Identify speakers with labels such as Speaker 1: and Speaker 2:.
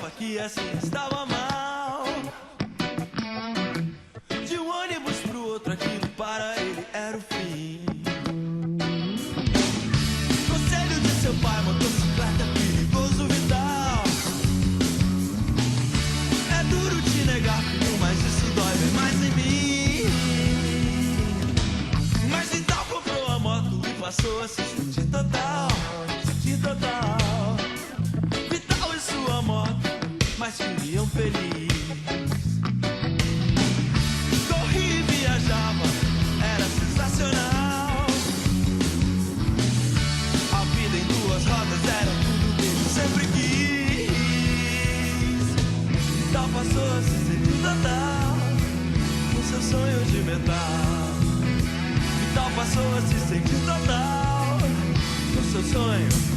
Speaker 1: achava que assim estava mal. De um ônibus pro outro, aquilo para ele era o fim. Conselho de seu pai, motocicleta é perigoso, vital. É duro te negar, filho, mas isso dói bem mais em mim. Mas então comprou a moto e passou a se sentir total. Sentir total. Vital e sua moto, mas viviam feliz. Corria e viajava, era sensacional. A vida em duas rodas era tudo que ele sempre quis. Vital passou a se sentir total, com seu sonho de metal. Vital passou a se sentir total, com seu sonho